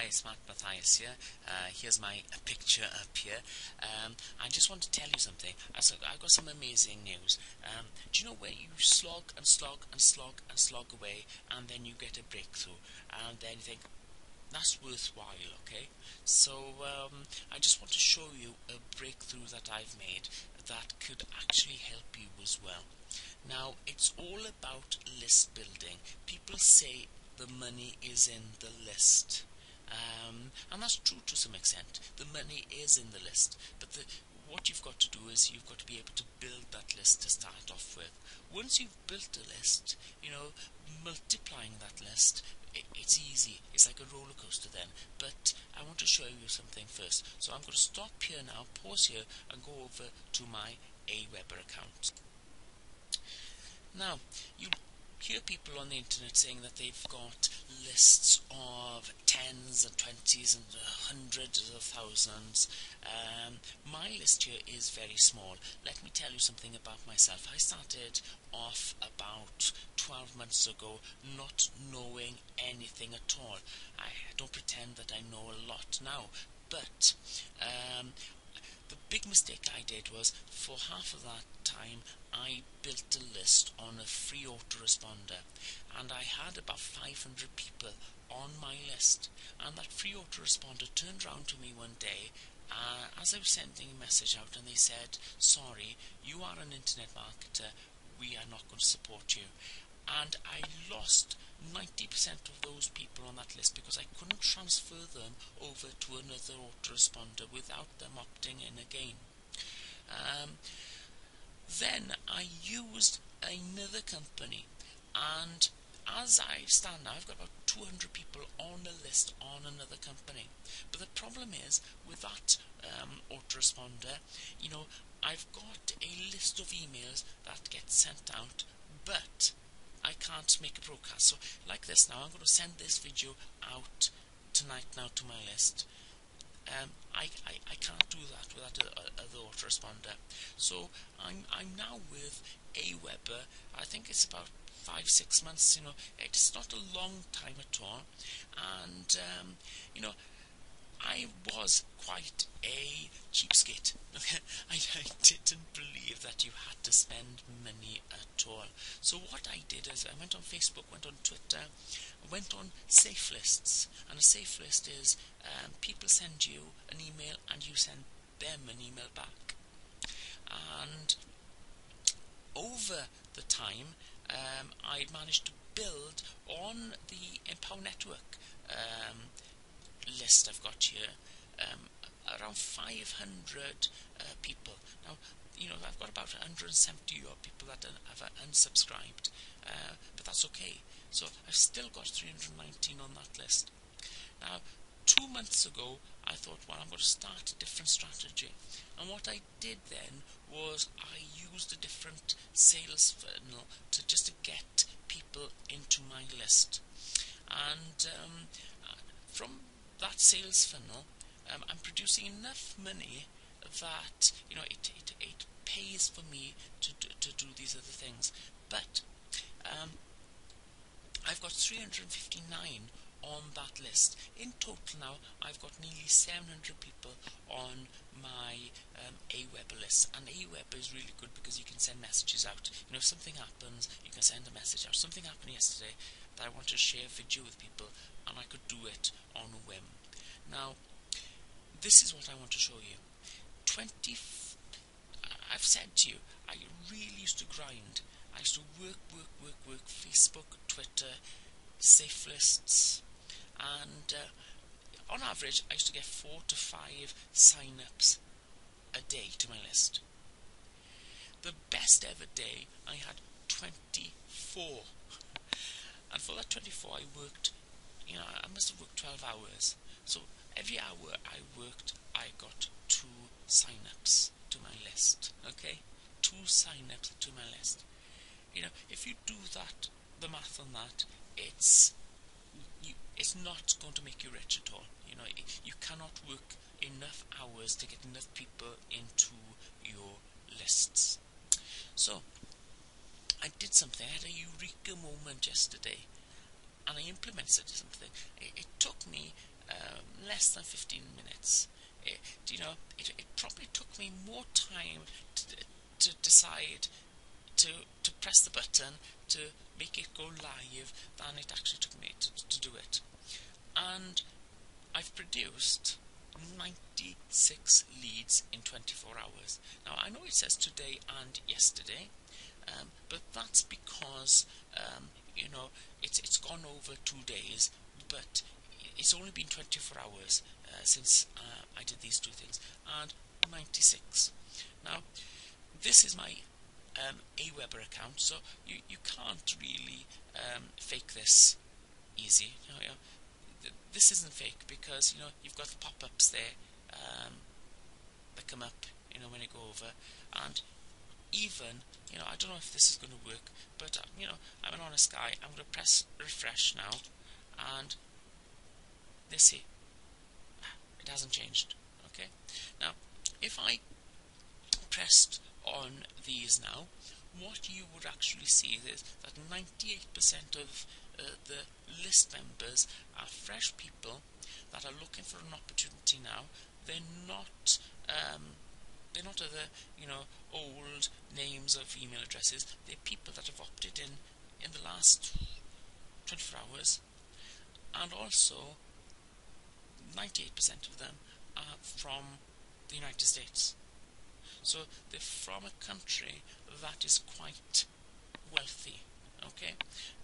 Hi, it's Matt Mathias here. Here's my picture up here. I just want to tell you something. I've got some amazing news. Do you know where you slog and slog and slog and slog away, and then you get a breakthrough, and then you think, that's worthwhile, okay? So I just want to show you a breakthrough that I've made that could actually help you as well. Now, it's all about list building. People say the money is in the list. And that's true to some extent. The money is in the list, but what you've got to do is you've got to be able to build that list to start off with. Once you've built a list, multiplying that list, it's easy. It's like a roller coaster then. But I want to show you something first. So I'm going to stop here now, pause here, and go over to my Aweber account. Now, you hear people on the internet saying that they've got lists of tens and twenties and hundreds of thousands. My list here is very small. Let me tell you something about myself. I started off about 12 months ago not knowing anything at all. I don't pretend that I know a lot now, but the big mistake I did was, for half of that time, I built a list on a free autoresponder, and I had about 500 people on my list. And that free autoresponder turned around to me one day as I was sending a message out, and they said, sorry, you are an internet marketer, we are not going to support you. And I lost 90% of those people on that list because I couldn't transfer them over to another autoresponder without them opting in again. Then I used another company, and as I stand now, I've got about 200 people on a list on another company. But the problem is, with that autoresponder, I've got a list of emails that get sent out, but I can't make a broadcast. So like this now, I'm going to send this video out tonight now to my list. I can't do that without the autoresponder. So I'm now with Aweber. I think it's about 5-6 months. It's not a long time at all, and I was quite a cheapskate. I didn't believe that you had to spend money at all. So what I did is I went on Facebook, went on Twitter, went on safe lists. And a safe list is people send you an email and you send them an email back. And over the time, I managed to build on the Empower Network list I've got here around 500 people. Now, I've got about 170 odd people that have unsubscribed, but that's okay. So I've still got 319 on that list. Now, 2 months ago, I thought, well, I'm going to start a different strategy. And what I did then was I used a different sales funnel to get people into my list. And from that sales funnel, I'm producing enough money that it pays for me to do these other things. But I've got 359 on that list. In total now, I've got nearly 700 people on my Aweber list. And Aweber is really good because you can send messages out. If something happens, you can send a message out. Something happened yesterday that I want to share a video with people, and I could do it on a whim. Now, this is what I want to show you. I've said to you, I really used to grind. I used to work, Facebook, Twitter, safe lists, and on average, I used to get 4 to 5 sign-ups a day to my list. The best ever day, I had 24. And for that 24, I worked, I must have worked 12 hours. So every hour I worked, I got 2 sign-ups to my list, okay? 2 sign-ups to my list. If you do that, the math on that, it's not going to make you rich at all. You cannot work enough hours to get enough people into your lists. So I did something. I had a eureka moment yesterday, and I implemented something. It took me less than 15 minutes. It probably took me more time to decide to press the button to make it go live than it actually took me to do it. And I've produced 96 leads in 24 hours. Now, I know it says today and yesterday, but that's because it's gone over 2 days, but it's only been 24 hours since I did these two things, and 96. Now, this is my Aweber account, so you can't really fake this easy. This isn't fake because you've got the pop-ups there that come up when you go over, and even I don't know if this is going to work, but I'm an honest guy. I'm going to press refresh now, and let's see, it hasn't changed. Okay, now if I pressed on these now, what you would actually see is that 98% of the list members are fresh people that are looking for an opportunity now. They're not other old names of email addresses. They're people that have opted in the last 24 hours, and also 98% of them are from the United States. So they're from a country that is quite wealthy. Okay.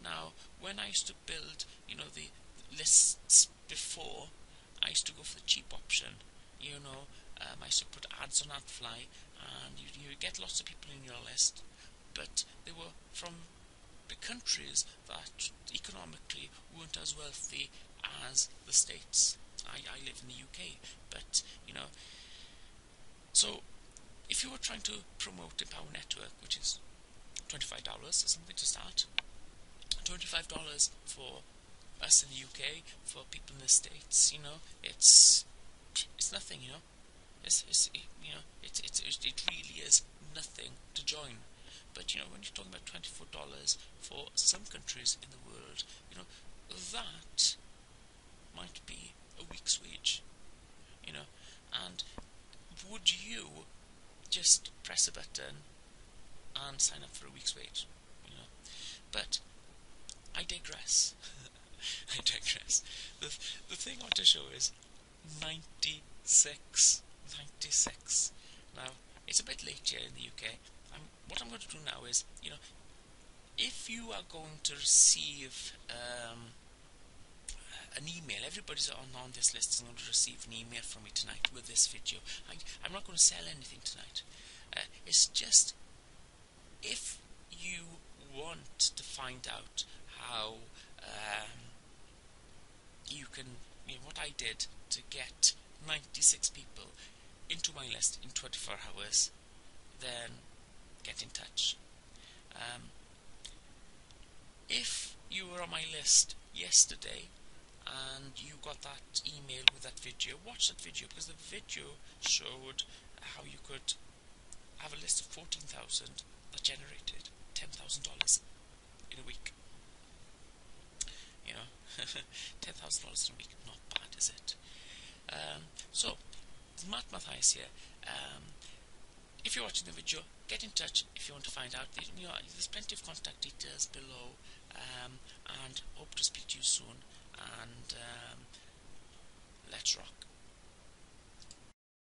Now, when I used to build, the lists before, I used to go for the cheap option. I used to put ads on AdFly, and you get lots of people in your list, but they were from the countries that economically weren't as wealthy as the States. I live in the UK, but so if you were trying to promote Empower Network, which is $25 or something to start, $25 for us in the UK, for people in the States, it's nothing, it really is nothing to join. But when you're talking about $24 for some countries in the world, that might be a week's wage. And would you just press a button and sign up for a week's wage? But I digress. I digress. The thing I want to show is 96. Now, it's a bit late here in the UK. What I'm going to do now is, if you are going to receive an email, everybody's on this list is going to receive an email from me tonight with this video. I'm not going to sell anything tonight. It's just, if you want to find out how you can, what I did to get 96 people into my list in 24 hours, then get in touch. If you were on my list yesterday and you got that email with that video, watch that video, because the video showed how you could have a list of 14,000 that generated $10,000 in a week. $10,000 in a week, not bad, is it? So, Matt Mathias here. If you're watching the video, get in touch if you want to find out. There's plenty of contact details below, and hope to speak to you soon. And